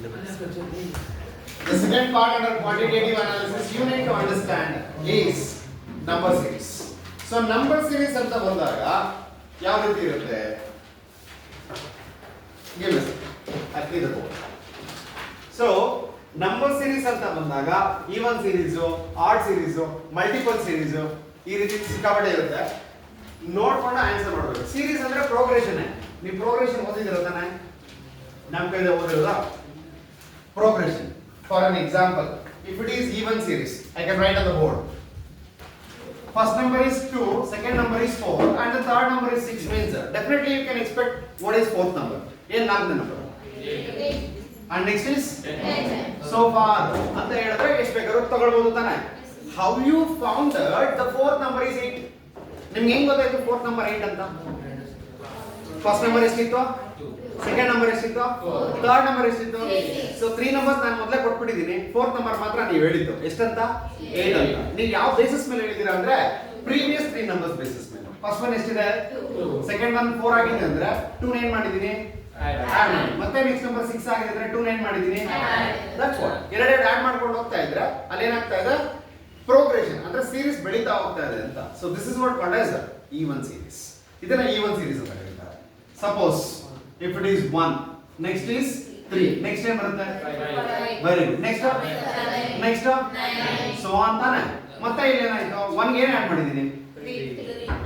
The second part under quantitative analysis you need to understand is number series. So number series ಅಂತ ಬಂದಾಗ ಯಾವ ರೀತಿ ಇರುತ್ತೆ? Give me actually the board. So number series ಅಂತ ಬಂದಾಗ even series, odd series, multiple series ಈ ರೀತಿ ಸಿಕ್ಕಾಪಟ್ಟೆ ಇರುತ್ತೆ. ನೋಡ್ಕೊಂಡು ಆನ್ಸರ್ ಮಾಡಬೇಕು. ಸೀರೀಸ್ ಅಂದ್ರೆ ಪ್ರೋಗ್ರೆಷನ್. ನೀವು ಪ್ರೋಗ್ರೆಷನ್ ಓದಿದಿರ ತಾನೆ? ನಮ್ಮ ಕೈಯಲ್ಲಿ ಓದಿರೋದಾ? Progression. For an example, if it is even series, I can write on the board. First number is 2, second number is 4, and the third number is 6 means definitely you can expect what is fourth number. What is number? 8. And next is 10. So far, anta helidre ಎಷ್ಟು ಬೇಕಾದರೂ ತಗೊಳ್ಳಬಹುದು ತಾನೆ? How you found that the fourth number is 8? ನಿಮಗೆ ಹೆಂಗ್ ಗೊತ್ತಾಯ್ತು fourth number 8 ಅಂತ? First number ಎಷ್ಟಿತ್ತು? Second number ಎಷ್ಟಿತ್ತು? Third number ಎಷ್ಟಿತ್ತು? ಸೊ 3 ನಂಬರ್ಸ್ ನಾನು ಮೊದಲೇ ಕೊಟ್ಬಿಟ್ಟಿದ್ದೀನಿ. ಫೋರ್ತ್ ನಂಬರ್ ಮಾತ್ರ ನೀವು ಹೇಳಿದ್ದು ಎಷ್ಟಂತ? 8 ಅಂತ. ನೀವು ಯಾವ ಬೇಸಿಸ್ ಮೇಲೆ ಹೇಳಿದ್ದೀರಾ ಅಂದ್ರೆ ಪ್ರೀವಿಯಸ್ 3 ನಂಬರ್ಸ್ ಬೇಸಿಸ್ ಮೇಲೆ. ಫಸ್ಟ್ ಒನ್ ಎಷ್ಟಿದೆ? 2. ಸೆಕೆಂಡ್ ಒನ್ 4 ಆಗಿದೆ ಅಂದ್ರೆ 2 ನ ಏನು ಮಾಡಿದ್ದೀನಿ? ಆಡ್ ಮಾಡಿ. ಮತ್ತೆ ನೆಕ್ಸ್ಟ್ ನಂಬರ್ 6 ಆಗಿದೆ ಅಂದ್ರೆ 2 ನ ಏನು ಮಾಡಿದ್ದೀನಿ? That's what. ಎರಡೆರಡು ಆಡ್ ಮಾಡ್ಕೊಂಡು ಹೋಗ್ತಾ ಇದ್ರೆ ಅಲ್ಲಿ ಏನಾಗ್ತಾ ಇದೆ? ಪ್ರೋಗ್ರೆಷನ್ ಅಂದ್ರೆ ಸೀರೀಸ್ ಬೆಳೀತಾ ಹೋಗ್ತಾ ಇದೆ ಅಂತ. So this is what called as even series. ಇದನ್ನ ಈವನ್ ಸೀರೀಸ್ ಅಂತ ಕರೀತಾರೆ. Suppose if it is 1, next is 3, next time ಬರುತ್ತೆ 5, very good, next next 9, so on ತಾನೆ. ಮತ್ತೆ ಇಲ್ಲಿ ಏನಾಯ್ತು? 1 ಗೆ ಏನು ಆಡ್ ಮಾಡಿದೀನಿ?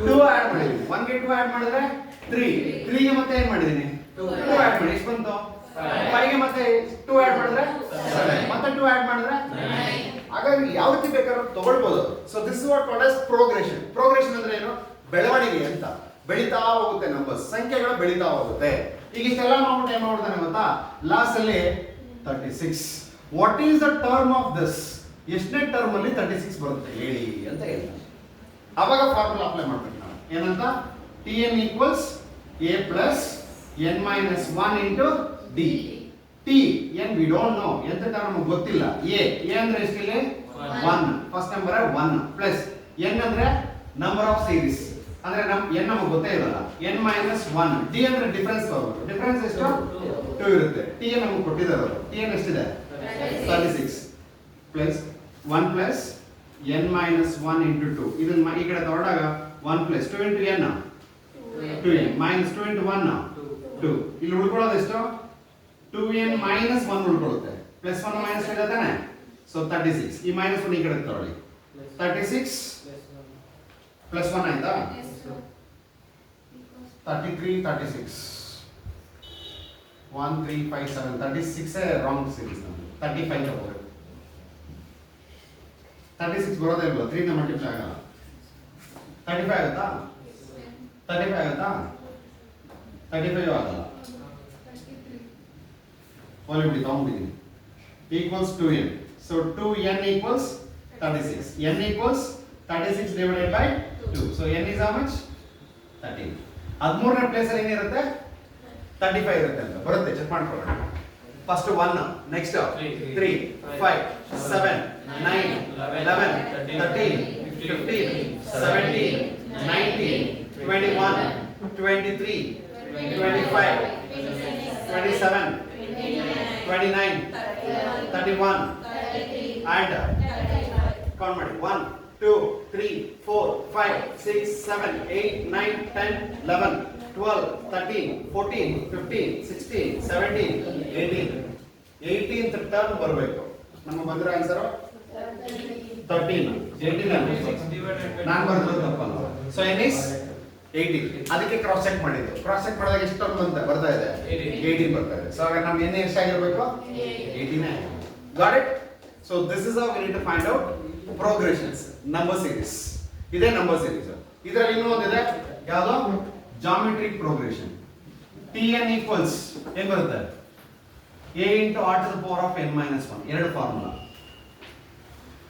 2 ಆಡ್ ಮಾಡಿದೀನಿ. 1 ಗೆ 2 ಆಡ್ ಮಾಡಿದ್ರೆ 3, 3 ಗೆ ಮತ್ತೆ ಏನು ಮಾಡಿದೀನಿ? 2 ಆಡ್ ಮಾಡಿ. ಎಷ್ಟು ಬಂತು? 5 ಗೆ ಮತ್ತೆ 2 ಆಡ್ ಮಾಡಿದ್ರೆ 7, ಮತ್ತೆ 2 ಆಡ್ ಮಾಡಿದ್ರೆ 9. ಹಾಗಾಗಿ ಯಾವ ರೀತಿ ಬೇಕಾದ್ರೂ ತಗೊಳ್ಬಹುದು. So this is what called as progression. Progression ಅಂದ್ರೆ ಏನು? ಬೆಳವಣಿಗೆ ಅಂತ. ಬೆಳೀತಾ ಹೋಗುತ್ತೆ ನಂಬರ್ಸ್, ಸಂಖ್ಯೆಗಳು ಬೆಳೀತಾ ಹೋಗುತ್ತೆ. ಈಗ ಇಷ್ಟೆಲ್ಲ ನಾವು ಟೈಮ್ ಮಾಡ್ತಾನೆ ಗೊತ್ತಾ? ಲಾಸ್ಟ್ ಅಲ್ಲಿ 36. What is the term of this? ಎಷ್ಟನೇ ಟರ್ಮ್ ಅಲ್ಲಿ 36 ಬರುತ್ತೆ ಹೇಳಿ ಅಂತ ಹೇಳ್ತಾನೆ. ಅವಾಗ ಫಾರ್ಮುಲಾ ಅಪ್ಲೈ ಮಾಡ್ಬೇಕು ನಾವು. ಏನಂತ? Tn equals a plus n minus 1 into d. T n we don't know. ಎಂತ ಟರ್ಮ್ ನಮಗೆ ಗೊತ್ತಿಲ್ಲ. a ಅಂದ್ರೆ ಎಷ್ಟಿಲ್ಲ? 1. ಫಸ್ಟ್ ನಂಬರ್ 1 ಪ್ಲಸ್ n ಅಂದ್ರೆ ನಂಬರ್ ಆಫ್ ಸೀರೀಸ್ ಅಂದ್ರೆ n ನಮಗೆ ಗೊತ್ತೇ ಇರಲ್ಲ. n minus 1. d ಅಂದ್ರೆ ಡಿಫರೆನ್ಸ್ ಬರುತ್ತೆ. ಡಿಫರೆನ್ಸ್ ಎಷ್ಟು? 2 ಇರುತ್ತೆ. t ನಮಗೆ ಕೊಟ್ಟಿದ್ದಾರೆ. t ಎಷ್ಟಿದೆ? 36 plus 1 plus n minus 1 into 2. ಇದನ್ನ ಈ ಕಡೆ ತಗೊಂಡಾಗ 1 plus 2 into n 2n minus 2 into 1 2. ಇಲ್ಲಿ ಉಳ್ಕೊಳ್ಳೋದು ಎಷ್ಟು? 2n minus 1 ಉಳ್ಕೊಳ್ಳುತ್ತೆ. ಪ್ಲಸ್ 1 minus 2 ಇದೆ ತಾನೆ? ಸೊ 36. ಈ minus 1 ಈ ಕಡೆ ತಗೊಳ್ಳಿ. 36 ಪ್ಲಸ್ 1 ಆಯ್ತಾ? 33 36 1 3 5 7 36 ರಾಂಗ್ ಸೀರೀಸ್ ನಮಗೆ 35 ತಗೋಬೇಕು. 36 ಬರೋದೇ ಇಲ್ಲ. 3 ನ ಮಲ್ಟಿಪ್ಲೈ ಆಗಲ್ಲ. 35 ಆಗುತ್ತಾ? 35 ಆಗುತ್ತಾ? 35 ಆಗಲ್ಲ. ಕ್ವಾಲಿಟಿ ತಗೊಂಡಿದ್ದೀನಿ. Equals 2n. So 2n equals 36. n equals 36 divided by 2. So n is how much? 13. 13ನೇ place ಅಲ್ಲಿ ಏನಿರುತ್ತೆ? 35 ಇರುತ್ತೆ ಅಂತ ಬರುತ್ತೆ. ಚೆಕ್ ಮಾಡ್ಕೊಳ್ಳೋಣ. ಫಸ್ಟ್ 1, ನೆಕ್ಸ್ಟ್ 3, 5, 7, 9, 11, 13, 15, 17, 19, 21, 23, 25, 27, 29, 31 and count ಮಾಡಿ. 1 2 3 4 5 6 7 8 9 10 11 12 13 14 15 16 17 18 18th ಟರ್ಮ್ ಬರಬೇಕು. ನಮಗೆ ಬಂದಿರೋ ಆನ್ಸರ್ 13. 18 ನಾನು ಬರೆದಿರೋದು ತಪ್ಪಲ್ಲ. So n is 18. ಅದಕ್ಕೆ ಕ್ರಾಸ್ ಚೆಕ್ ಮಾಡಿದ್ದು. ಕ್ರಾಸ್ ಚೆಕ್ ಮಾಡಿದಾಗ ಎಷ್ಟು ಟರ್ಮ್ ಅಂತ ಬರ್ತಾ ಇದೆ? 18 ಬರ್ತಾ ಇದೆ. ಸೊ ಆಗ ನಮ್ಗೆ n ಎಷ್ಟಾಗಿರಬೇಕು? 18. Got it? So this is how we need to find out progressions. Number series ಇದೆ. ನಂಬರ್ ಸೀರೀಸ್ ಇದರಲ್ಲಿ ಇನ್ನೂ ಒಂದಿದೆ. ಯಾವುದು? Geometric progression. Tn equals ಏನು ಬರುತ್ತೆ? a into r to the power of n minus 1. ಎರಡು ಫಾರ್ಮುಲಾ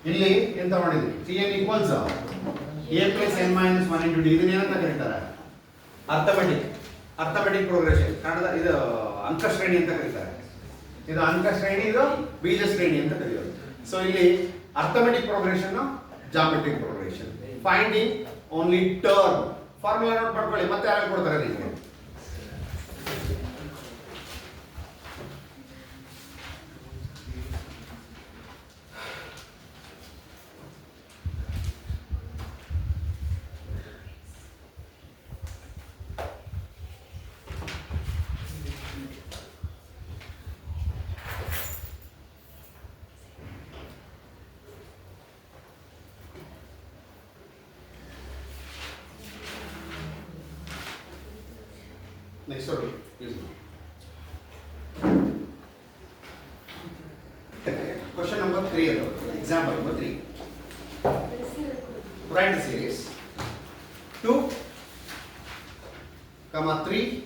ಇಲ್ಲಿ ಎಂತ ಮಾಡಿದ್ವಿ? Tn equals a plus n minus 1 into d. ಇದನ್ನ ಏನಂತ ಕರೀತಾರೆ? Arithmetic progression. ಕನ್ನಡದ ಇದು ಅಂಕ ಶ್ರೇಣಿ ಅಂತ ಕರೀತಾರೆ. ಇದು ಅಂಕ ಶ್ರೇಣಿ, ಇದು ಬೀಜ ಶ್ರೇಣಿ ಅಂತ ಕರೆಯೋದು. ಸೊ ಇಲ್ಲಿ arithmetic progression, geometric progression. Finding only term. Formula note ಮಾಡ್ಕೊಳ್ಳಿ. ಮತ್ತೆ ಯಾರು ಕೊಡ್ತಾರೆ ನಿಮಗೆ? Next one, please. Question number 3. Example number 3. Write the series 2, 3,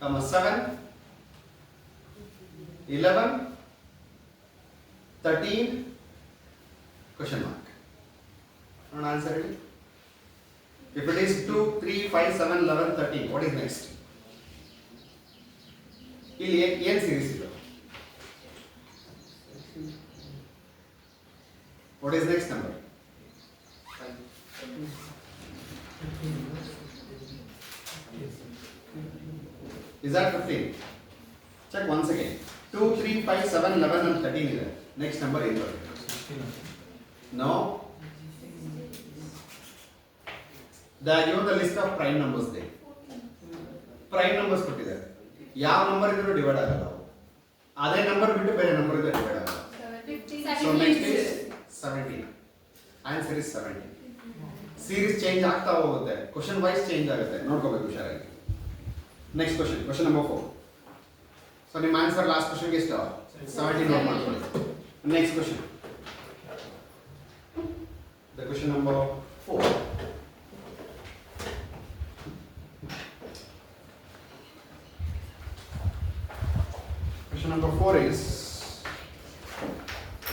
5, 7, 11, 13, question mark. And answer it. If it is 2, 3, 5, 7, 11, 13, what is next? ಇಲ್ಲಿ ಏನು series ಇದು? What is next number? Is that 15? Check once again. 2, 3, 5, 7, 11 and 13 is there. Next number is what? No. They are given the list of prime numbers there. Prime numbers ಕೊಟ್ಟಿದ್ದಾರೆ. ಯಾವ number ಇದ್ರೂ divide ಆಗಲ್ಲ ಅವು. ಅದೇ number ಬಿಟ್ಟು ಬೇರೆ number ಇದ್ರೂ divide ಆಗಲ್ಲ. So next is 17. Answer is 17. Series change ಆಗ್ತಾ ಹೋಗುತ್ತೆ. Question wise change ಆಗುತ್ತೆ. ನೋಡ್ಕೋಬೇಕು ಹುಷಾರಾಗಿ. Next question. Question number 4. So ನಿಮ್ಮ ಆನ್ಸರ್ ಲಾಸ್ಟ್ ಕ್ವೆಶ್ಚನ್ ಗೆ ಎಷ್ಟು? 17 ನೋಟ್ ಮಾಡ್ಕೊಳ್ಳಿ. Next question. The question number 4. Question number 4 is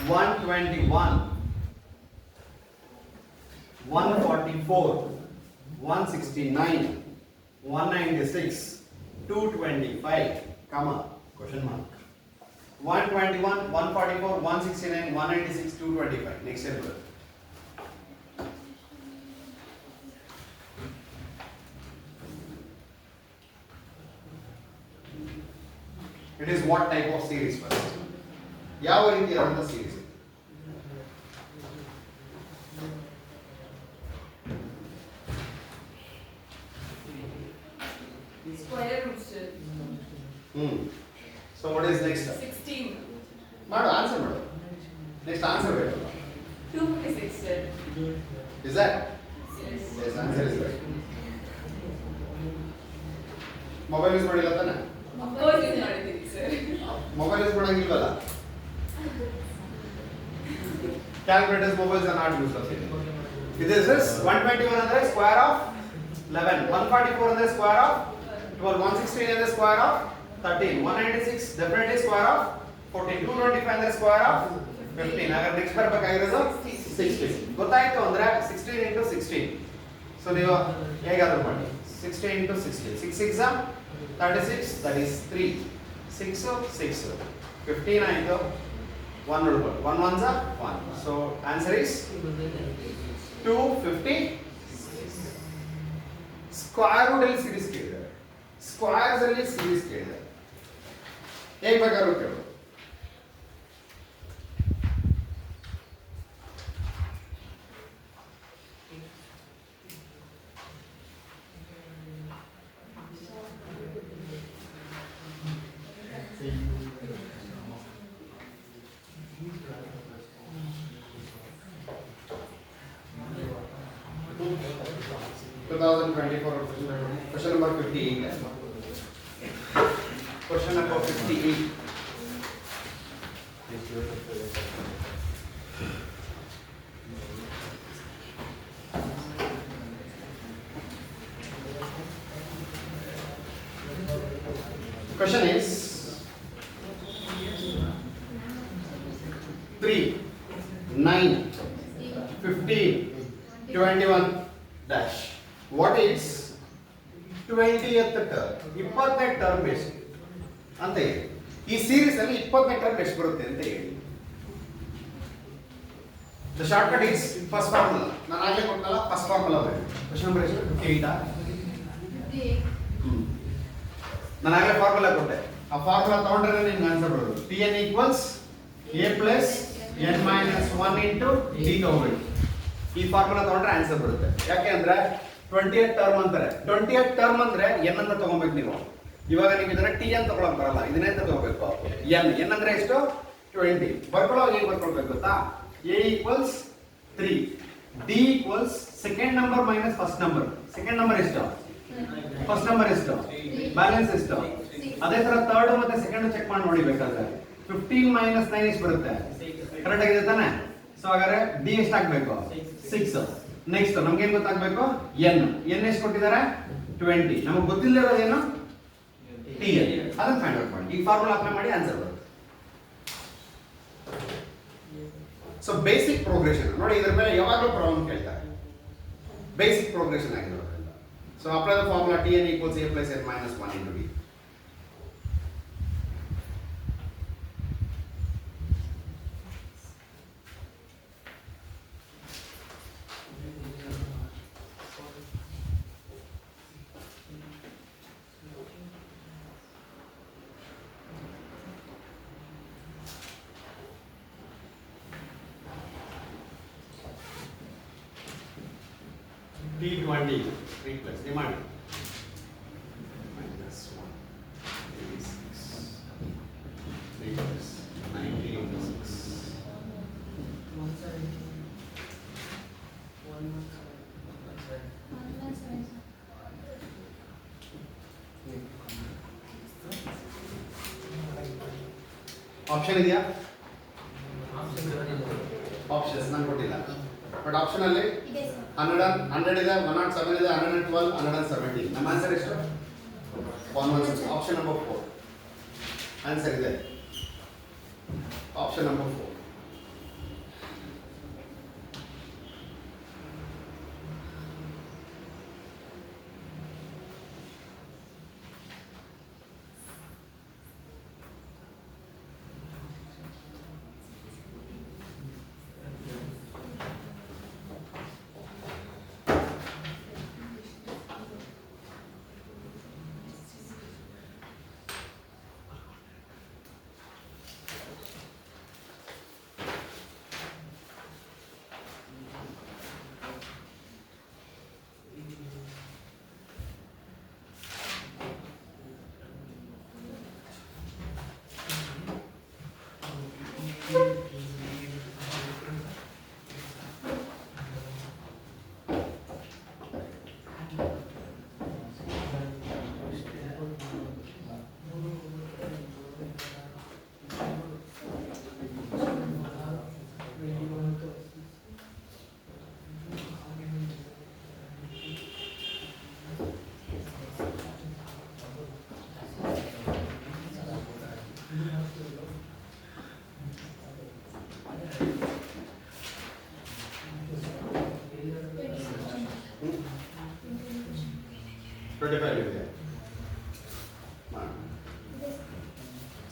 121, 144, 169, 196, 225, comma, question mark. 121, 144, 169, 196, 225. Next example. It is what type of series first? ಯಾವ ರೀತಿಯಾದಂಥ series? Square roots. So what is next? 16. ಮಾಡು answer ಮಾಡು. Next answer ಬೇಕು. 256. Is that? Yes. Yes, answer is right. Mobile use ಮಾಡಿಲ್ಲ ತಾನೆ? Of course use ಮಾಡಿದ್ದೀವಿ sir. Mobile use ಮಾಡಂಗಿಲ್ವಲ್ಲ? Calculators, mobiles are not used. This is 121 ಅಂದ್ರೆ square of 11, 144 ಅಂದ್ರೆ square of 12, 116 ಅಂದ್ರೆ square of 13, 196 definitely square of 14, 225 ಅಂದ್ರೆ square of 15. ಹಾಗಾದ್ರೆ next ಬರಬೇಕಾಗಿರೋದು 16. ಗೊತ್ತಾಯ್ತು ಅಂದ್ರೆ 16 into 16. ಸೊ ನೀವು ಹೇಗಾದ್ರೂ ಮಾಡಿ 16 into 16. 6 6 36, that is 3. 6 6 15 ಆಯ್ತು. 1 ಉಳ್ಕೊಂಡು 1 1s are 1. So answer is 250. Square root ಅಲ್ಲಿ ಸೀರೀಸ್ ಕೇಳಿದ್ದಾರೆ. ಸ್ಕ್ವೇರ್ಸ್ ಅಲ್ಲಿ ಸೀರೀಸ್ ಕೇಳಿದ್ದಾರೆ. ಹೇಗೆ ಬೇಕಾದ್ರೂ ಕೇಳು. Question number 58. Question number 58. Question is 3, 9, 15, 21 dash. What is 20th term? 20ನೇ ಟರ್ಮ್ ಎಷ್ಟು ಅಂತ ಹೇಳಿ. ಈ ಸೀರೀಸ್ ಅಲ್ಲಿ 20ನೇ ಟರ್ಮ್ ಎಷ್ಟು ಬರುತ್ತೆ ಅಂತ ಹೇಳಿ. The shortcut is first formula. ನಾನು ಆಗಲೇ ಕೊಟ್ಟನಲ್ಲ ಫಸ್ಟ್ ಫಾರ್ಮುಲಾ ಬರೀ. ಕ್ವೆಶ್ಚನ್ ನಂಬರ್ ಎಷ್ಟು? 58. ನಾನು ಆಗಲೇ ಫಾರ್ಮುಲಾ ಕೊಟ್ಟೆ. ಆ ಫಾರ್ಮುಲಾ ತಗೊಂಡ್ರೆ ನಿಮ್ಗೆ ಆನ್ಸರ್ ಬರೋದು. Tn equals a plus n minus 1 into d ತಗೋಬೇಕು. ಈ ಫಾರ್ಮುಲಾ ತಗೊಂಡ್ರೆ ಆನ್ಸರ್ ಬರುತ್ತೆ. ಯಾಕೆ ಅಂದ್ರೆ 20th ಟರ್ಮ್ ಅಂತಾರೆ. 20th ಟರ್ಮ್ ಅಂದ್ರೆ n ಅಂತ ತಗೋಬೇಕು ನೀವು. ಇವಾಗ ನೀವು ಇದನ್ನ t ಅಂತ ತಗೊಳಕ್ ಬರಲ್ಲ. ಇದನ್ನೇ ಅಂತ ತಗೋಬೇಕು. n ಅಂದ್ರೆ ಎಷ್ಟು? 20. ಬರ್ಕೊಳ್ಳೋವಾಗ ಹೇಗೆ ಬರ್ಕೊಳ್ಬೇಕು ಗೊತ್ತಾ? a equals 3, d equals second number minus first number. Second number ಎಷ್ಟು, ಫಸ್ಟ್ ನಂಬರ್ ಎಷ್ಟು, ಬ್ಯಾಲೆನ್ಸ್ ಎಷ್ಟು. ಅದೇ ತರ ಥರ್ಡ್ ಮತ್ತೆ ಸೆಕೆಂಡ್ ಚೆಕ್ ಮಾಡಿ ನೋಡಿ ಬೇಕಾದ್ರೆ 15 ಮೈನಸ್ 9 ಎಷ್ಟು ಬರುತ್ತೆ, ಕರೆಕ್ಟ್ ಆಗಿದೆ ತಾನೆ. ಸೊ ಹಾಗಾದ್ರೆ ಡಿ ಎಷ್ಟು ಹಾಕ್ಬೇಕು, 6. ನೆಕ್ಸ್ಟ್ ನಮ್ಗೆ ಏನ್ ಗೊತ್ತಾಗ್ಬೇಕು, ಎನ್ ಎಷ್ಟು ಕೊಟ್ಟಿದ್ದಾರೆ 20. ನಮಗೆ ಗೊತ್ತಿಲ್ಲದಿರೋದೇನು ಟಿ ಎನ್, ಅದನ್ನ ಫೈಂಡ್ ಔಟ್ ಮಾಡಿ. ಈ ಫಾರ್ಮುಲಾ ಅಪ್ಲೈ ಮಾಡಿ ಆನ್ಸರ್ ಬರುತ್ತೆ. ಸೊ ಬೇಸಿಕ್ ಪ್ರೋಗ್ರೆಷನ್ ನೋಡಿ, ಇದ್ರ ಮೇಲೆ ಯಾವಾಗಲೂ ಪ್ರಾಬ್ಲಮ್ ಕೇಳ್ತಾರೆ, ಬೇಸಿಕ್ ಪ್ರೋಗ್ರೆಷನ್ ಆಗಿರೋದ್ರಿಂದ. So apply the formula T N equals A plus N minus 1 into D. T20 3 plus demand minus 1 86 3 plus 90 into 6 option ಇದೆಯಾ, ಆಪ್ಷನ್ಸ್ ನಾನು ಕೊಟ್ಟಿಲ್ಲ, ಬಟ್ ಆಪ್ಷನ್ ಅಲ್ಲಿ 100 ಇದೆ, 107 ಇದೆ, 112, 117. ನಮ್ಮ ಆನ್ಸರ್ ಎಷ್ಟು, 116. ಆಪ್ಷನ್ ನಂಬರ್ 4 ಆನ್ಸರ್ ಇದೆ, option number 4.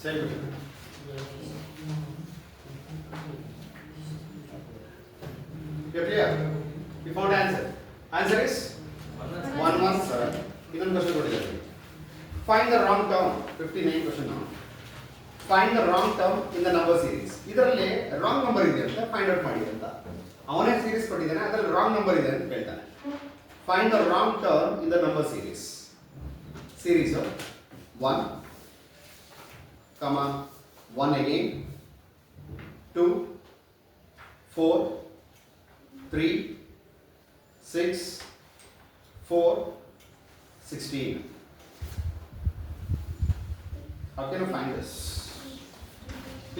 Same question. You're clear? You found answer. Answer is 117. Even question ಕೊಟ್ಟಿದ್ದಾರೆ. Find the wrong term. 59 question now. Find the wrong term in the number series. ಇದರಲ್ಲಿ wrong number ಇದೆ ಅಂತ find out ಮಾಡಿ ಅಂತ. ಅವನೇ series ಕೊಟ್ಟಿದ್ದಾನೆ, ಅದರಲ್ಲಿ wrong number ಇದೆ ಅಂತ ಹೇಳ್ತಾನೆ. Find the wrong term in the number series. Series of 1, comma 1 again, 2, 4, 3, 6, 4, 16. How can you find this?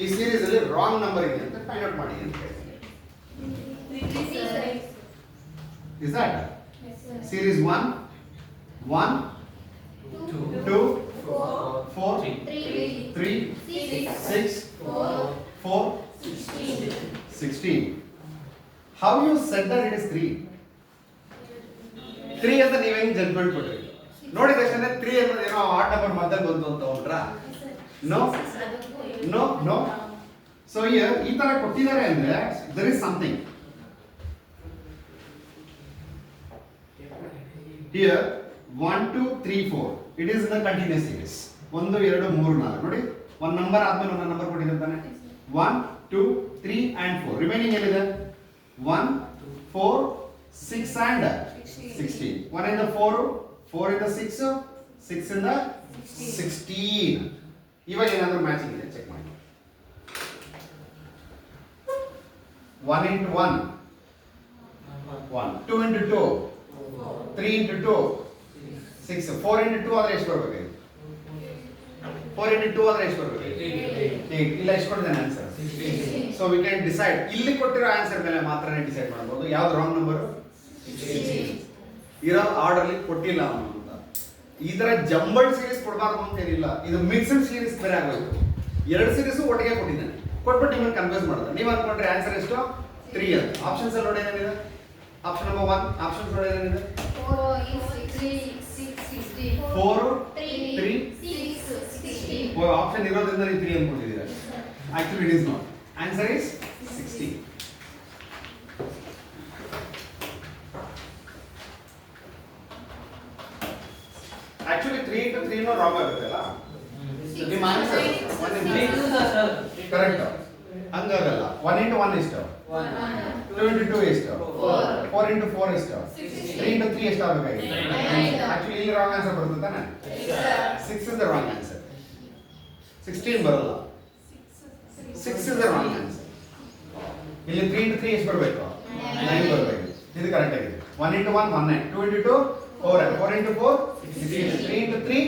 ಈ series ಅಲ್ಲಿ wrong number ಇದೆ ಅಂತ find out ಮಾಡಿ ಅಂತ ಹೇಳ್ತೀನಿ. Is that? Yes, sir. Series 1, 1, 2, 4, 3, 6, 4, 16. How you said that it is 3? 3 ಅಂತ ನೀವು ಹೆಂಗ್ ಜಡ್ಜ್ಮೆಂಟ್ ಕೊಟ್ರಿ? ನೋಡಿದ ತಕ್ಷಣ 3 ಅನ್ನೋದು ಏನೋ ಆಡ್ ನಂಬರ್ ಮಧ್ಯದಲ್ಲಿ ಬಂತು ಅಂತ ಹೊಂಟ್ರಾ? No no no. ಸೊ ಈ ತರ ಕೊಟ್ಟಿದ್ದಾರೆ ಅಂದ್ರೆ there is something. Here 1, 2, 3, 4. It is in the continuous series. 1, 2, 3, 4 ನೋಡಿ, ಒಂದು ನಂಬರ್ ಆದ್ಮೇಲೆ ಒಂದು ನಂಬರ್ ಕೊಟ್ಟಿದ್ದಾನೆ. 1, 2, 3 and 4. ರಿಮೈನಿಂಗ್ ಏನಿದೆ? 1, 4, 6 and 16. 1 in the 4, 4 in the 6, 6 in the 16. ಇವಾಗ ಏನಾದರೂ ಮ್ಯಾಚಿಂಗ್ ಇದೆ ಚೆಕ್ ಮಾಡಿ. 1 into 1, 1. 2 into 2, 3 into 2 6 4 into 2 ಆದ್ರೆ ಎಷ್ಟು ಬರಬೇಕು 4 into 2 ಆದ್ರೆ ಎಷ್ಟು ಬರಬೇಕು 8 ಇಲ್ಲ ಎಷ್ಟು ಕೊಟ್ಟಿದ್ದಾನೆ answer so we can decide ಇಲ್ಲಿ ಕೊಟ್ಟಿರೋ ಆನ್ಸರ್ ಮೇಲೆ ಮಾತ್ರನೇ ಡಿಸೈಡ್ ಮಾಡಬಹುದು ಯಾವ್ದು ರಾಂಗ್ ನಂಬರ್ ಇರೋ ಆರ್ಡರ್ ಅಲ್ಲಿ ಕೊಟ್ಟಿಲ್ಲ ಅವನು ಅಂತ ಈ ತರ ಜಂಬಲ್ಡ್ ಸೀರೀಸ್ ಕೊಡಬಾರ್ದು ಅಂತ ಏನಿಲ್ಲ ಇದು ಮಿಕ್ಸ್ಡ್ ಸೀರೀಸ್ ಬೇರೆ ಆಗೋಯ್ತು ಎರಡು ಸೀರೀಸ್ ಒಟ್ಟಿಗೆ ಕೊಟ್ಟಿದ್ದಾನೆ ಕೊಟ್ಬಿಟ್ಟು ನಿಮ್ಮನ್ನು ಕನ್ಫ್ಯೂಸ್ ಮಾಡಿದ್ರೆ ನೀವು ಅನ್ಕೊಂಡ್ರೆ ಆನ್ಸರ್ ಎಷ್ಟು 3 ಅಂತ ಆಪ್ಷನ್ಸ್ ಅಲ್ಲಿ ನೋಡಿ ಏನೇನಿದೆ ಆಪ್ಷನ್ ನಂಬರ್ 1 ಆಪ್ಷನ್ಸ್ ನೋಡಿ ಏನೇನಿದೆ 4 3 ಆಪ್ಷನ್ ಇರೋದ್ರಿಂದ ನೀವು 3 ಅನ್ಕೊಂಡಿದ್ದೀರಾ actually it is not answer is 16 actually 3 into 3 no wrong ಆಗುತ್ತೆ ಅಲ್ಲ ನಿಮ್ಮ ಆನ್ಸರ್ 1 into 3 ಕರೆಕ್ಟ್ ಹಂಗಾಗಲ್ಲ 1 into 1 ಎಷ್ಟು 2 into 2 ಎಷ್ಟು 4 into 4 ಎಷ್ಟು 3 into 3 ಎಷ್ಟು ಆಗಬೇಕಾಗಿತ್ತು ಆಕ್ಚುಲಿ ಇಲ್ಲಿ ರಾಂಗ್ ಆನ್ಸರ್ ಬರುತ್ತೆ ತಾನೆ 6 is the wrong answer 16 ಬರಲ್ಲ 6 is the wrong answer ಇಲ್ಲಿ 3 into 3 ಎಷ್ಟು ಬರಬೇಕು 9 ಬರಬೇಕು ಇದು ಕರೆಕ್ಟ್ ಆಗಿದೆ 1 into 1 1 2 into 2 4 4 into 4 16 3 into 3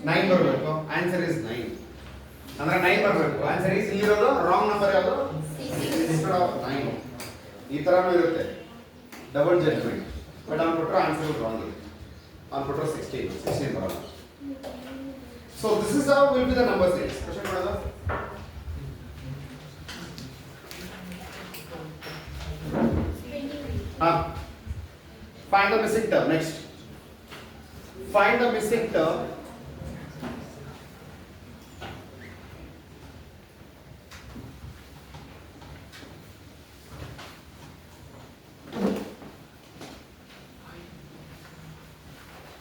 9 ಬರಬೇಕು ಆನ್ಸರ್ ಇಸ್ 9 ಅಂದ್ರೆ 9 ಬರಬೇಕು ಆನ್ಸರ್ ಇಸ್ ಇಲ್ಲಿರೋದು ರಾಂಗ್ ನಂಬರ್ ಯಾವುದು 9 ಈ ತರನೂ ಇರುತ್ತೆ ಡಬಲ್ ಜಡ್ಜ್ಮೆಂಟ್ ಬಟ್ ಅವ್ನು ಕೊಟ್ಟರೆ ಆನ್ಸರ್ ರಾಂಗ್ ಇದೆ ಅವ್ನು ಕೊಟ್ಟರೆ 16 ಬರಲ್ಲ so this is how will be the number series question ಮಾಡೋದು find the missing term next find the missing term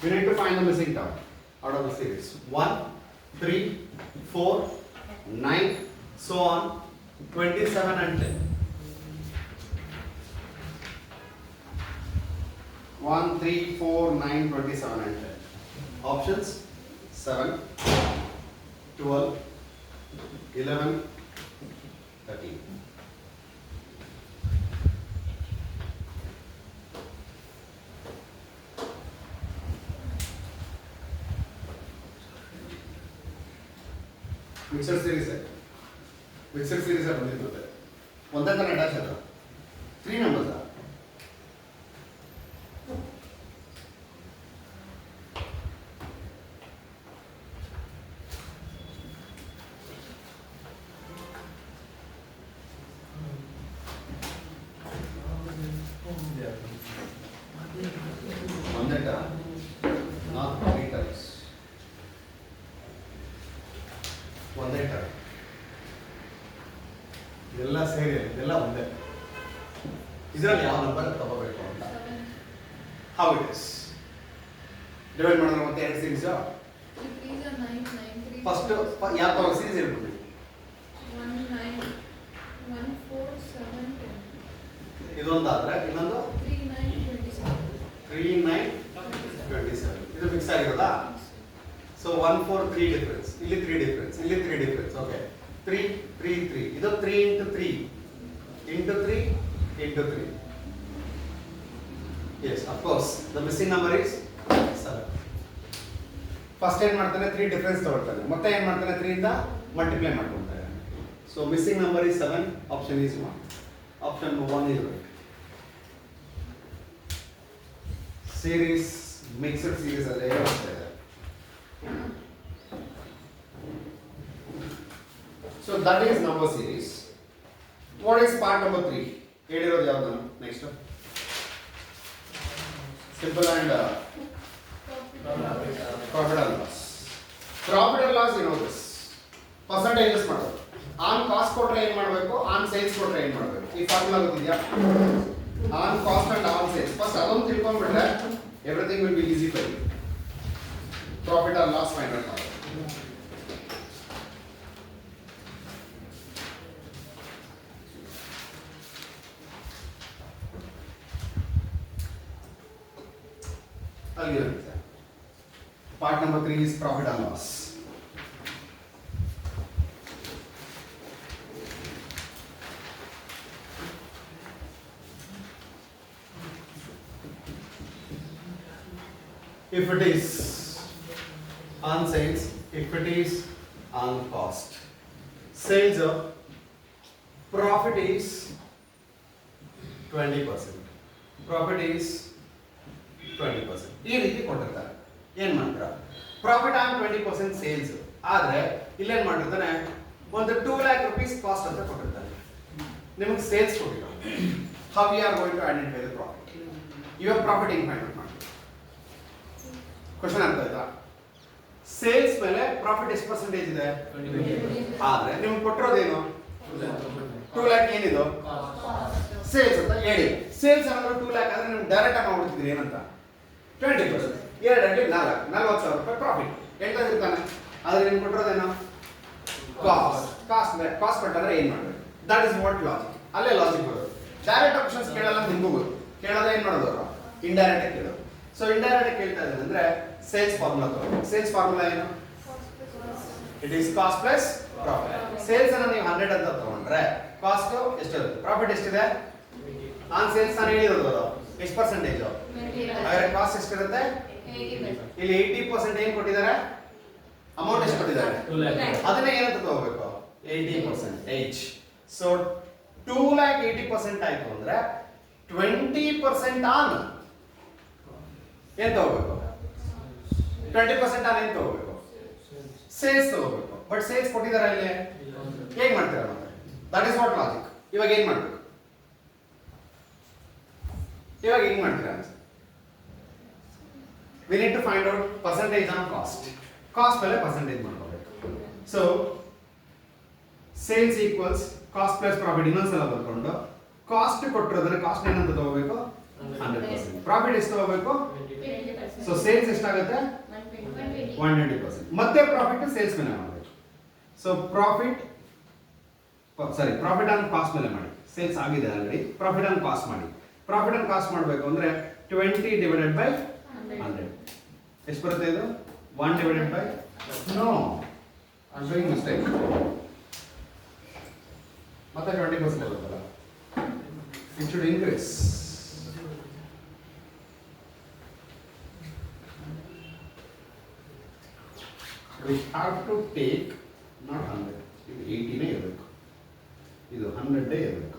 we need to find the missing term out of the series 1 3 4 9 so on 27 and 10 1 3 4 9 27 and 10 options 7 12 11 13 mixer series ಬಂದಿರುತ್ತೆ ಒಂದೇ ತರ attach ಆದ 3 numbers ಒಂದೇ ತರ not 3 times ಒಂದೇ ತರ ಇದೆಲ್ಲ ಸೇರಿ ಇದೆಲ್ಲ ಒಂದೇ ಇದರಲ್ಲಿ ಯಾವ ನಂಬರ್ ತಗೋಬೇಕು ಅಂತ ಹೌ ಇಟ್ ಇಸ್ ಡಿವೈಡ್ ಮಾಡಿದ್ರೆ ಮತ್ತೆ ಎರಡು ಸೀರೀಸ್ ಫಸ್ಟ್ ಯಾವ ತರ ಸೀರೀಸ್ ಹೇಳ್ಬಿಡಿ 1 9 1 4 7 10 ಇದೊಂದಾದ್ರೆ ಇನ್ನೊಂದು 3 9 27 ಇದು ಫಿಕ್ಸ್ ಆಗಿರೋದಾ ಸೊ 1 4 3 ಡಿಫರೆನ್ಸ್ ಇಲ್ಲಿ 3 ಡಿಫರೆನ್ಸ್ ಇಲ್ಲಿ 3 ಡಿಫರೆನ್ಸ್ ಓಕೆ 3 3 3 ಇದು 3 into 3 into 3 into 3 yes of course the missing number is 7 first ಏನು ಮಾಡ್ತಾನೆ 3 ಡಿಫರೆನ್ಸ್ ತಗೊಳ್ತಾನೆ ಮತ್ತೆ ಏನು ಮಾಡ್ತಾನೆ 3 ಇಂದ ಮಲ್ಟಿಪ್ಲೈ ಮಾಡ್ಕೊಳ್ತಾನೆ so missing number is 7 option is 1 option 1 is right series mixed series ಅಲ್ಲೇ ಇರುತ್ತೆ so that is number series what is part number 3 ಹೇಳಿರೋದು ಯಾವುದು next simple and profit and loss you know this percentages ಮಾಡೋದು on cost ಕೊಟ್ರೆ ಏನು ಮಾಡಬೇಕು on sales ಕೊಟ್ರೆ ಏನು ಮಾಡಬೇಕು ಈ ಫಾರ್ಮುಲಾ ಗೊತ್ತಿದೆಯಾ on cost and on sales first ಅದೊಂದು ತಿಳ್ಕೊಂಡ್ಬಿಟ್ರೆ everything will be easy for you profit or loss find out ಮಾಡೋದು ಅಲ್ಲಿರುತ್ತೆ part number 3 is profit and loss if it is on sales, if it is on cost. Sales profit is 20%. Profit is 20%. ಈ ರೀತಿ ಕೊಟ್ಟಿರ್ತಾರೆ. ಏನು ಮಾಡ್ತೀರಾ? Profit on 20% sales ಆದ್ರೆ ಇಲ್ಲೇನ್ ಮಾಡಿರ್ತಾನೆ ಒಂದು 2 lakh rupees ಕಾಸ್ಟ್ ಅಂತ ಕೊಟ್ಟಿರ್ತಾನೆ. ನಿಮಗೆ ಸೇಲ್ಸ್ ಕೊಟ್ಟಿಲ್ಲ. How we are going to identify the profit? Your profit ಹೆಂಗ್ ಫೈಂಡ್ ಔಟ್ ಮಾಡ್ತೀವಿ? ಕ್ವೆಶ್ಚನ್ ಅರ್ಥ ಆಯ್ತಾ? ಸೇಲ್ಸ್ ಮೇಲೆ ಪ್ರಾಫಿಟ್ ಎಷ್ಟು ಪರ್ಸೆಂಟೇಜ್ ಇದೆ? ಆದ್ರೆ ನಿಮ್ಗೆ ಕೊಟ್ಟಿರೋದೇನು? 2 lakh ಏನಿದು? ಸೇಲ್ಸ್ ಅಂತ ಹೇಳಿ. ಸೇಲ್ಸ್ ಅನ್ನೋದು 2 lakh ಆದ್ರೆ ನಿಮ್ಗೆ ಡೈರೆಕ್ಟ್ ಆಗಿ ಮಾಡ್ಬಿಡ್ತಿದ್ರಿ ಏನಂತ? 20%. ಎರಡರಲ್ಲಿ 40,000 ರೂಪಾಯಿ ಪ್ರಾಫಿಟ್ ಹೇಳ್ತಾನೆ. ಆದ್ರೆ ನಿಮ್ಗೆ ಕೊಟ್ಟಿರೋದೇನು? ಕಾಸ್ಟ್ ಕೊಟ್ಟರೆ ಏನ್ ಮಾಡ್ಬೇಕು? That is what logic. ಅಲ್ಲೇ ಲಾಜಿಕ್ ಬರೋದು. ಡೈರೆಕ್ಟ್ ಆಪ್ಷನ್ಸ್ ಕೇಳಲ್ಲ ನಿಮ್ಗೂ ಕೇಳೋದ ಏನ್ ಮಾಡೋದು ಅವರು? ಇಂಡೈರೆಕ್ಟ್ ಆಗಿ ಕೇಳೋದು. ಸೊ ಇಂಡೈರೆಕ್ಟ್ ಆಗಿ ಕೇಳ್ತಾ ಇದ್ದಾರೆ ಅಂದ್ರೆ ಸೇಲ್ಸ್ ಫಾರ್ಮುಲಾ ತಗೊಳ್ಳಿ. ಸೇಲ್ಸ್ ಫಾರ್ಮುಲಾ ಏನು? It is cost plus profit. Sales ಅನ್ನ ನೀವು 100 ಅಂತ ತಗೊಂಡ್ರೆ ಕಾಸ್ಟ್ ಎಷ್ಟಿರುತ್ತೆ? ಪ್ರಾಫಿಟ್ ಎಷ್ಟಿದೆ? ಆನ್ ಸೇಲ್ಸ್ ನಾನು ಹೇಳಿರೋದು ಅವರು ಎಷ್ಟು ಪರ್ಸೆಂಟೇಜ್? ಹಾಗಾದ್ರೆ ಕಾಸ್ಟ್ ಎಷ್ಟಿರುತ್ತೆ? ಇಲ್ಲಿ 80% ಏನ್ ಕೊಟ್ಟಿದ್ದಾರೆ? ಅಮೌಂಟ್ ಎಷ್ಟು ಕೊಟ್ಟಿದ್ದಾರೆ? ಅದನ್ನ ಏನಂತ ತಗೋಬೇಕು? 80%. ಸೊ 2 lakh 80% ಆಯ್ತು ಅಂದ್ರೆ 20% ಆನ್ ಏನ್ ತಗೋಬೇಕು? 20% ಆನ್ ಏನ್ ತಗೋಬೇಕು? ಸೇಲ್ಸ್ ತಗೋಬೇಕು. ಬಟ್ ಸೇಲ್ಸ್ ಕೊಟ್ಟಿದ್ದಾರೆ ಇಲ್ಲಿ. ಹೇಗ್ ಮಾಡ್ತೀರಾ ಮತ್ತೆ? That is what logic. ಇವಾಗ ಏನ್ ಮಾಡ್ಬೇಕು? ಇವಾಗ ಹೆಂಗ್ ಮಾಡ್ತೀರಾ? we need to find out percentage on cost. Cost ಮೇಲೆ percentage ಮಾಡ್ಕೋಬೇಕು. So sales equals cost plus profit ಇನ್ನೊಂದ್ಸಲ ಬರ್ಕೊಂಡು ಕಾಸ್ಟ್ ಕೊಟ್ಟಿರೋದ್ರೆ ಕಾಸ್ಟ್ ಏನಂತ ತಗೋಬೇಕು? 100%. ಪ್ರಾಫಿಟ್ ಎಷ್ಟು ತಗೋಬೇಕು? ಸೊ ಸೇಲ್ಸ್ ಎಷ್ಟಾಗುತ್ತೆ? 120%. ಮತ್ತೆ ಪ್ರಾಫಿಟ್ ಸೇಲ್ಸ್ ಮೇಲೆ ಮಾಡಬೇಕು. ಸೊ ಪ್ರಾಫಿಟ್ ಆನ್ ಕಾಸ್ಟ್ ಮೇಲೆ ಮಾಡಿ. ಸೇಲ್ಸ್ ಆಗಿದೆ ಆಲ್ರೆಡಿ. ಪ್ರಾಫಿಟ್ ಆನ್ ಕಾಸ್ಟ್ ಮಾಡಿ. ಪ್ರಾಫಿಟ್ ಆನ್ ಕಾಸ್ಟ್ ಮಾಡಬೇಕು ಅಂದ್ರೆ 20 divided by 100 ಎಷ್ಟು ಬರುತ್ತೆ ಇದು? 1 divided by no I'm doing mistake. ಮತ್ತೆ 20% ಬರುತ್ತಲ್ಲ. It should increase. We have to take not 100. ಇದು 80 ನೇ ಇರಬೇಕು. ಇದು 100 ಇರಬೇಕು.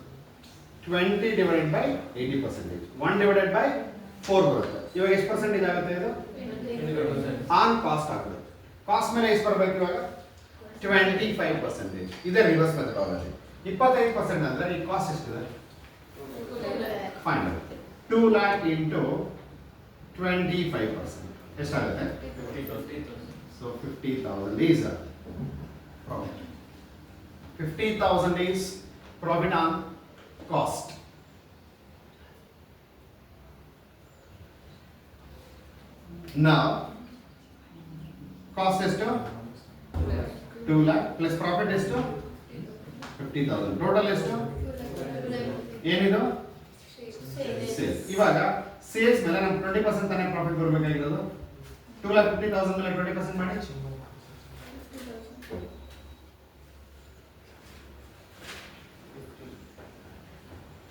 20 divided by 80%. 1 divided by 4 ಬರುತ್ತೆ. ಇವಾಗ ಎಷ್ಟು ಪರ್ಸೆಂಟೇಜ್ ಆಗುತ್ತೆ ಇದು? ಆನ್ ಕಾಸ್ಟ್ ಆಗುತ್ತೆ. ಕಾಸ್ಟ್ ಮೇಲೆ ಎಷ್ಟು ಬರಬೇಕು ಇವಾಗ? 25%. ಇದೇ ರಿವರ್ಸ್ ಮೆಥಡಾಲಜಿ. 25% ಅಂದ್ರೆ ಈ ಕಾಸ್ಟ್ ಎಷ್ಟಿದೆ? ಫೈನ್. 2 lakh into 25% ಎಷ್ಟಾಗುತ್ತೆ? 50,000. So 50,000 is profit. 50,000 is profit on cost. Now cost ಎಷ್ಟು? 2 lakh plus profit ಎಷ್ಟು? 50,000. ಟೋಟಲ್ ಎಷ್ಟು? ಏನಿದು? ಸೇಲ್ಸ್. ಇವಾಗ ಸೇಲ್ಸ್ ಮೇಲೆ ನಮ್ಗೆ 20% ತಾನೇ ಪ್ರಾಫಿಟ್ ಬರಬೇಕಾಗಿರೋದು. 2,50,000 ಮೇಲೆ 20% ಮಾಡಿ.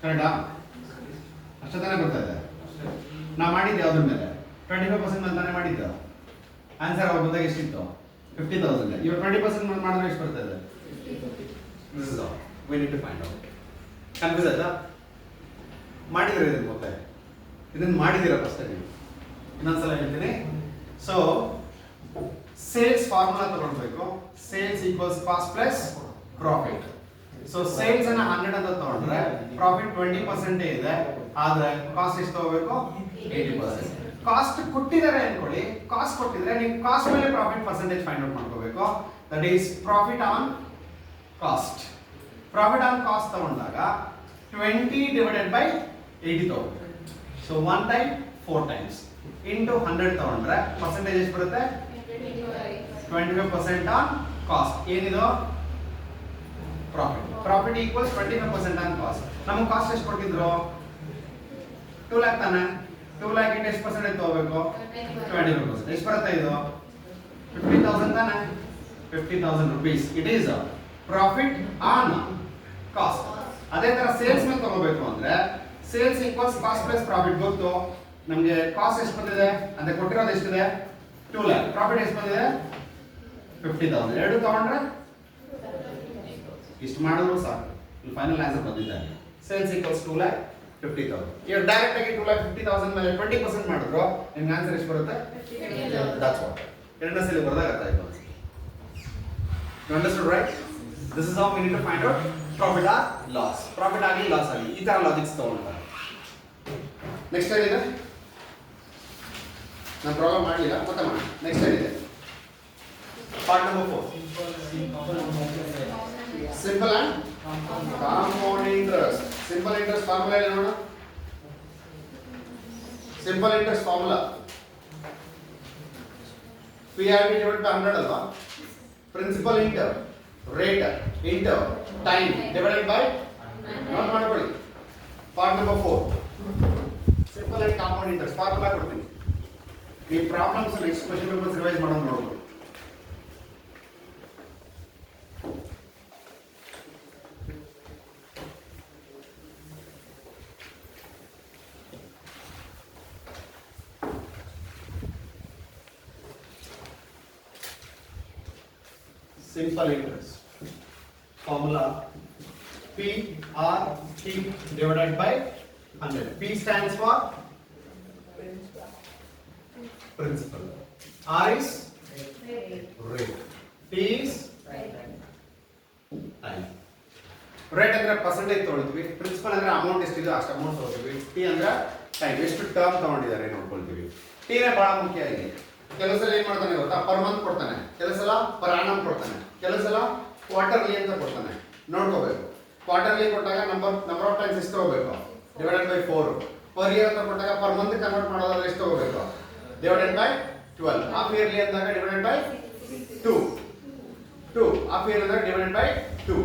ಕರೆಕ್ಟಾ? ಅಷ್ಟೇ ತಾನೇ ಬರ್ತಾ ಇದೆ. ನಾ ಮಾಡಿದ್ದೆ ಯಾವ್ದ್ರ ಮೇಲೆ? 25% ಮೇಲೆ ತಾನೇ ಮಾಡಿದ್ದು. ಆನ್ಸರ್ ಅವಾಗ ಬಂದಾಗ ಎಷ್ಟಿತ್ತು? 50,000. ಇವಾಗ 20% ಮಾಡಿದ್ರೆ ಎಷ್ಟು ಬರ್ತಾ ಇದೆ? This is all. We need to find out. Confuse ಆಯ್ತಾ? ಮಾಡಿದ್ರೆ ಇದನ್ನ ಮತ್ತೆ ಇದನ್ನ ಮಾಡಿದಿರ ಫಸ್ಟ್ ನೀವು. ಇನ್ನೊಂದ್ಸಲ ಹೇಳ್ತೀನಿ. ಸೊ ಸೇಲ್ಸ್ ಫಾರ್ಮುಲಾ ತಗೊಳ್ಬೇಕು. Sales equals cost plus profit. So sales ಅನ್ನ 100 ಅಂತ ತಗೊಂಡ್ರೆ ಪ್ರಾಫಿಟ್ 20% ಇದೆ. ಆದ್ರೆ ಕಾಸ್ಟ್ ಎಷ್ಟು ತಗೋಬೇಕು? 80%. ಕಾಸ್ಟ್ ಕೊಟ್ಟಿದ್ದಾರೆ ಅನ್ಕೊಳ್ಳಿ. ಕಾಸ್ಟ್ ಕೊಟ್ಟಿದ್ರೆ ನೀವು ಕಾಸ್ಟ್ ಮೇಲೆ ಪ್ರಾಫಿಟ್ ಪರ್ಸೆಂಟೇಜ್ ಫೈಂಡ್ ಔಟ್ ಮಾಡ್ಕೋಬೇಕು. That is profit on cost. Profit on cost ತಗೊಂಡಾಗ 20 divided by 80 ತಗೋಬೇಕು. ಸೊ 1 time 4 times into 100 ತಗೊಂಡ್ರೆ ಪರ್ಸೆಂಟೇಜ್ ಎಷ್ಟು ಬರುತ್ತೆ? 25% ಆನ್ ಕಾಸ್ಟ್. ಏನಿದು? Profit. Profit equals 25% on cost. ನಮಗೆ ಕಾಸ್ಟ್ ಎಷ್ಟು ಕೊಟ್ಟಿದ್ರು? 2 lakh ತಾನೆ. 2 lakh ಇಂದ ಎಷ್ಟು ಪರ್ಸೆಂಟೇಜ್ ತಗೋಬೇಕು? 25%. ಎಷ್ಟು ಬರುತ್ತೆ ಇದು? 50,000 ತಾನೆ. 50,000 rupees. It is profit on cost. ಅದೇ ತರ ಸೇಲ್ಸ್ ಮೇಲೆ ತಗೋಬೇಕು ಅಂದ್ರೆ sales equals cost plus profit ಗೊತ್ತು. ನಮಗೆ ಕಾಸ್ಟ್ ಎಷ್ಟು ಬಂದಿದೆ ಅಂತ ಕೊಟ್ಟಿರೋದು ಎಷ್ಟಿದೆ 2 lakh. ಪ್ರಾಫಿಟ್ ಎಷ್ಟು ಬಂದಿದೆ 50,000. ಎರಡು ತಗೊಂಡ್ರೆ ಇಷ್ಟು ಮಾಡಿದ್ರು ಸಾಕು. ಇಲ್ಲಿ ಫೈನಲ್ ಆನ್ಸರ್ ಬಂದಿದೆ. Sales equals 2,50,000. ಈಗ ಡೈರೆಕ್ಟ್ ಆಗಿ 2,50,000 ಮೇಲೆ 20% ಮಾಡಿದ್ರು ನಿಮ್ಗೆ ಆನ್ಸರ್ ಎಷ್ಟು ಬರುತ್ತೆ? That's what. ಎರಡನೇ ಸಲ ಬರೆದಾಗ ಅರ್ಥ ಆಯ್ತು ಅನ್ಸುತ್ತೆ. You understood, right? This is how we need to find out profit or loss. Profit ಆಗಲಿ ಲಾಸ್ ಆಗಲಿ ಈ ತರ ಲಾಜಿಕ್ಸ್ ತಗೊಳ್ತಾರೆ. ನೆಕ್ಸ್ಟ್ ಏನಿದೆ? ನಾನು ಪ್ರಾಬ್ಲಮ್ ಮಾಡಲಿಲ್ಲ ಮತ್ತೆ ಮಾಡಿ. ನೆಕ್ಸ್ಟ್ ಏನಿದೆ? Part number 4. Simple and compound interest. Simple interest formula ಏನು ನೋಡೋಣ? Simple interest formula PRB divided by 100 ಅಲ್ವಾ? Principal into rate into time divided by note ಮಾಡ್ಕೊಳ್ಳಿ. Part number 4 simple and compound interest formula ಕೊಡ್ತೀನಿ. ಈ problems next question papers revise ಮಾಡೋದು ನೋಡ್ಬೋದು. Simple interest formula PRT divided by 100. P stands for principal, R is rate, T is time. Rate ಅಂದ್ರೆ percentage ತಗೊಳ್ತೀವಿ, principal ಅಂದ್ರೆ amount ಎಷ್ಟಿದೆ ಅಷ್ಟು amount ತಗೊಳ್ತೀವಿ, T ಅಂದ್ರೆ ಟೈಮ್ ಎಷ್ಟು ಟರ್ಮ್ ತಗೊಂಡಿದ್ದಾರೆ ನೋಡ್ಕೊಳ್ತೀವಿ. T ನೇ ಬಹಳ ಮುಖ್ಯ ಇದೆ. ಕೆಲವು ಸಲ ಏನ್ ಮಾಡ್ತಾನೆ ಗೊತ್ತಾ? ಪರ್ ಮಂತ್ ಕೊಡ್ತಾನೆ, ಕೆಲವು ಸಲ ಪರ್ ಆನಮ್ ಕೊಡ್ತಾನೆ, ಕೆಲವು ಸಲ ಕ್ವಾರ್ಟರ್ಲಿ ಅಂತ ಕೊಡ್ತಾನೆ. ನೋಡ್ಕೋಬೇಕು. ಕ್ವಾರ್ಟರ್ಲಿ ಕೊಟ್ಟಾಗ ನಂಬರ್ ಆಫ್ ಟೈಮ್ಸ್ ಎಷ್ಟು ತಗೋಬೇಕು? Divided by 4. ಪರ್ ಇಯರ್ ಅಂತ ಕೊಟ್ಟಾಗ ಪರ್ ಮಂತ್ ಕನ್ವರ್ಟ್ ಮಾಡೋದಾದ್ರೆ ಎಷ್ಟು ತಗೋಬೇಕು? Divided by 12. ಹಾಫ್ ಇಯರ್ಲಿ ಅಂದಾಗ ಡಿವೈಡೆಡ್ ಬೈ 2. ಹಾಫ್ ಇಯರ್ ಅಂದಾಗ ಡಿವೈಡೆಡ್ ಬೈ 2.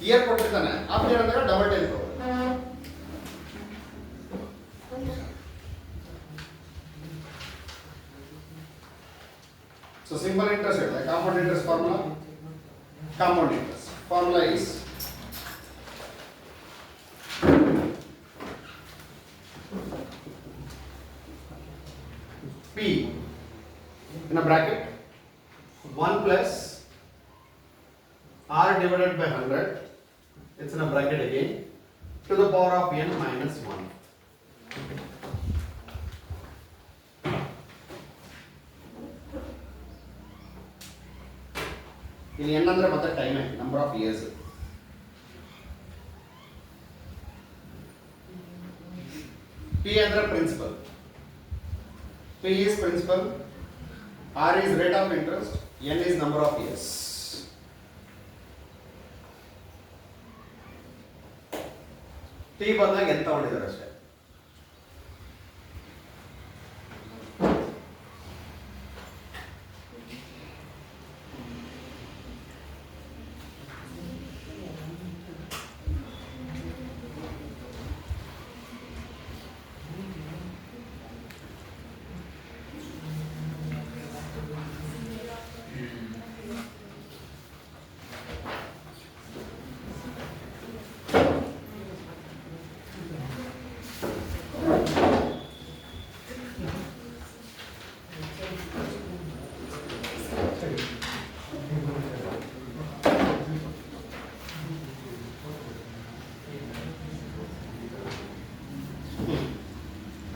ಇಯರ್ ಕೊಟ್ಟಿರ್ತಾನೆ, ಹಾಫ್ ಇಯರ್ ಅಂದಾಗ ಡಬಲ್ ಟೈಮ್ ತಗೋ. So simple interest rate, compound interest formula. Compound interest formula is P in a bracket 1 plus R divided by 100. It's in a bracket again to the power of n minus 1. ಇಲ್ಲಿ n ಅಂದ್ರೆ ಮತ್ತೆ time number of years. P ಅಂದ್ರೆ principal, P is principal, R is rate of interest, n is number of years. T ಬಂದಾಗ n ತಗೊಂಡಿದ್ದಾರೆ ಅಷ್ಟೇ.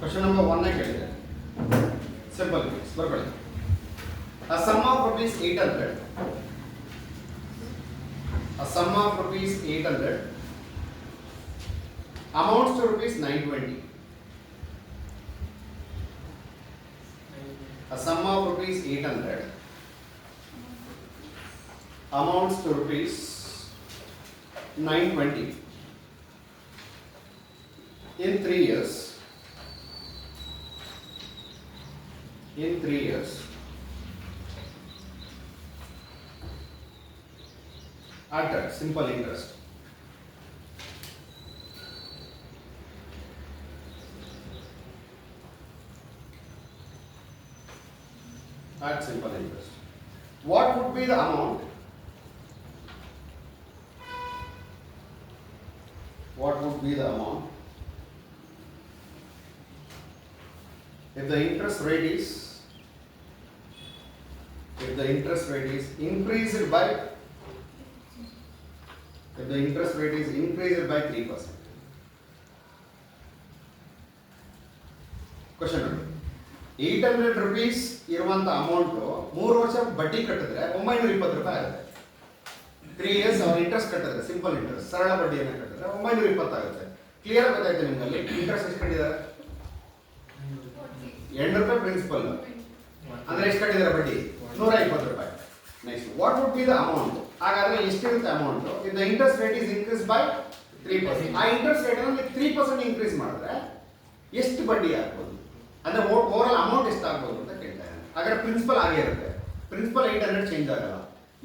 Question number 1 I get it. Simple. Verbal. A sum of rupees 800. A sum of rupees 800 amounts to rupees 920. A sum of rupees 800 amounts to rupees 920 in 3 years. In 3 years at simple interest. At simple interest. What would be the amount? What would be the amount if the interest rate is increased by 3%. Question ನೋಡಿ, 800 rupees ಇರುವಂತ amount 3 ವರ್ಷ ಬಡ್ಡಿ ಕಟ್ಟಿದ್ರೆ 920 ರೂಪಾಯಿ ಆಗುತ್ತೆ. 3 years ಅವ್ರು interest ಕಟ್ಟಿದ್ರೆ, simple interest, ಸರಳ ಬಡ್ಡಿಯನ್ನು ಕಟ್ಟಿದ್ರೆ 920 ಆಗುತ್ತೆ. ಕ್ಲಿಯರ್ ಗೊತ್ತಾಯ್ತು ನಿಮ್ಗೆ? ಅಲ್ಲಿ ಇಂಟ್ರೆಸ್ಟ್ ಎಷ್ಟು ಕಟ್ಟಿದ್ದಾರೆ? 8 ರೂಪಾಯಿ ಪ್ರಿನ್ಸಿಪಲ್ ಅಂದ್ರೆ ಎಷ್ಟು ಕಟ್ಟಿದ್ದಾರೆ ಬಡ್ಡಿ? 120 ರೂಪಾಯಿ. Next, what would be the amount? ಹಾಗಾದ್ರೆ ಎಷ್ಟಿರುತ್ತೆ amount? If the interest rate is increase by 3%. ಆ ಇಂಟ್ರೆಸ್ಟ್ ರೇಟ್ ಅನ್ನು 3% ಇನ್ಕ್ರೀಸ್ ಮಾಡಿದ್ರೆ ಎಷ್ಟು ಬಡ್ಡಿ ಆಗ್ಬೋದು? ಅಂದ್ರೆ ಓವರ್ ಅಮೌಂಟ್ ಎಷ್ಟು ಆಗ್ಬೋದು ಅಂತ ಕೇಳ್ತಾರೆ. ಹಾಗಾದ್ರೆ ಪ್ರಿನ್ಸಿಪಲ್ ಆಗೇ ಇರುತ್ತೆ. ಪ್ರಿನ್ಸಿಪಲ್ 800 ಚೇಂಜ್ ಆಗಲ್ಲ.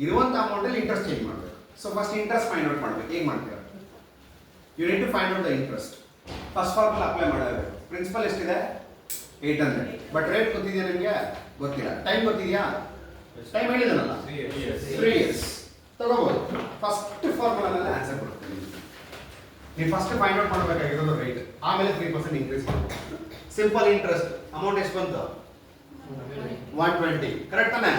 ಇರುವಂತ ಅಮೌಂಟ್ ಅಲ್ಲಿ ಇಂಟ್ರೆಸ್ಟ್ ಚೇಂಜ್ ಮಾಡಬೇಕು. So first interest find out ಮಾಡಬೇಕು. ಹೇಗೆ ಮಾಡ್ತೀರಾ? You need to find out the interest. First formula apply ಮಾಡಬೇಕು. ಪ್ರಿನ್ಸಿಪಲ್ ಎಷ್ಟಿದೆ? 800. ಬಟ್ ರೇಟ್ ಗೊತ್ತಿದೆಯಾ ನಿಮಗೆ? ಗೊತ್ತಿಲ್ಲ. ಟೈಮ್ ಗೊತ್ತಿದೆಯಾ? ಟೈಮ್ ಹೇಳಿದನಲ್ಲ, 3 years. ತಗೋಬಹುದು. ಫಸ್ಟ್ ಫಾರ್ಮುಲಾನಲ್ಲಿ ಆನ್ಸರ್ ಕೊಡ್ತೀನಿ. ನೀವು ಫಸ್ಟ್ ಫೈಂಡ್ ಔಟ್ ಮಾಡಬೇಕಾಗಿರೋದು ರೇಟ್, ಆಮೇಲೆ 3% ಇನ್ಕ್ರೀಸ್ ಮಾಡಬೇಕು. ಸಿಂಪಲ್ ಇಂಟ್ರೆಸ್ಟ್ ಅಮೌಂಟ್ ಎಷ್ಟು ಬಂತು? 120. ಕರೆಕ್ಟ್ ತಾನೆ?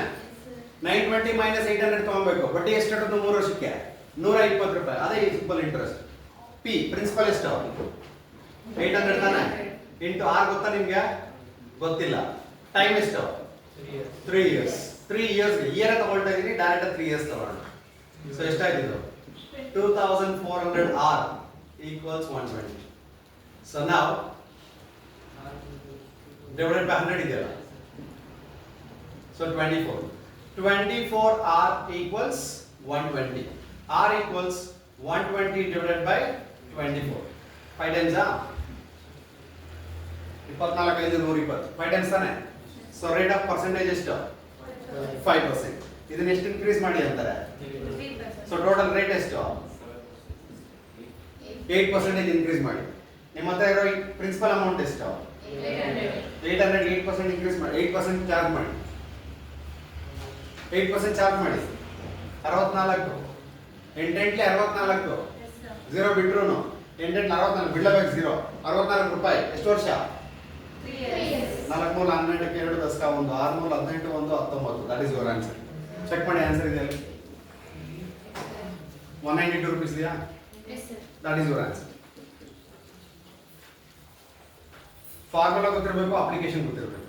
920 ಮೈನಸ್ 800 ತಗೊಬೇಕು. ಬಡ್ಡಿ ಎಷ್ಟು ಕಟ್ಟೋದು 3 ವರ್ಷಕ್ಕೆ? 120 ರೂಪಾಯಿ. ಅದೇ ಸಿಂಪಲ್ ಇಂಟ್ರೆಸ್ಟ್. ಪಿ ಪ್ರಿನ್ಸಿಪಲ್ ಎಷ್ಟು? 800 ತಾನೆ? ಇಂಟು ಆರ್ ಗೊತ್ತಾ ನಿಮ್ಗೆ? ಗೊತ್ತಿಲ್ಲ. ಟೈಮ್ ಎಷ್ಟು? 3 years. 3 years ಇಯರ್ ತಗೊಳ್ತಾ ಇದೀನಿ, ಡೈರೆಕ್ಟ್ 3 years ತಗೊಳ್ಳೋಣ. ಸೊ ಎಷ್ಟಾಯ್ತು ಇದು? 2400 R equals 120. So now divided by 100 ಇದೆಯಲ್ಲ, so 24 R equals 120. R equals 120 divided by 24. 5 times 24 5 120. 5 times ತಾನೆ? ಸೊ ರೇಟ್ ಆಫ್ ಪರ್ಸೆಂಟೇಜ್ ಎಷ್ಟು? 5%. ಇದನ್ನ ಎಷ್ಟು ಇನ್ಕ್ರೀಸ್ ಮಾಡಿ ಅಂತಾರೆ? ಸೊ ಟೋಟಲ್ ರೇಟ್ ಎಷ್ಟು? 8% ಇನ್ಕ್ರೀಸ್ ಮಾಡಿ. ನಿಮ್ಮ ಹತ್ರ ಇರೋ ಪ್ರಿನ್ಸಿಪಲ್ ಅಮೌಂಟ್ ಎಷ್ಟು? 800. 8% ಇನ್ಕ್ರೀಸ್ ಮಾಡಿ, 8% ಚಾರ್ಜ್ ಮಾಡಿ. 8% ಚಾರ್ಜ್ ಮಾಡಿ. 64. 8 64. 0 ಬಿಟ್ರು 8 64 ಬಿಡಲೇಬೇಕು. 0 64 ರೂಪಾಯಿ. ಎಷ್ಟು ವರ್ಷ? 4 ಮೂಲ 12 2 ದಶಕ 1 6 ಮೂಲ 18 1 19. That is your answer. Check ಮಾಡಿ ಆನ್ಸರ್ ಇದೆ ಅಲ್ಲಿ. 192 rupees ಇದೆಯಾ? That is your answer. Formula ಗೊತ್ತಿರಬೇಕು, ಅಪ್ಲಿಕೇಶನ್ ಗೊತ್ತಿರಬೇಕು.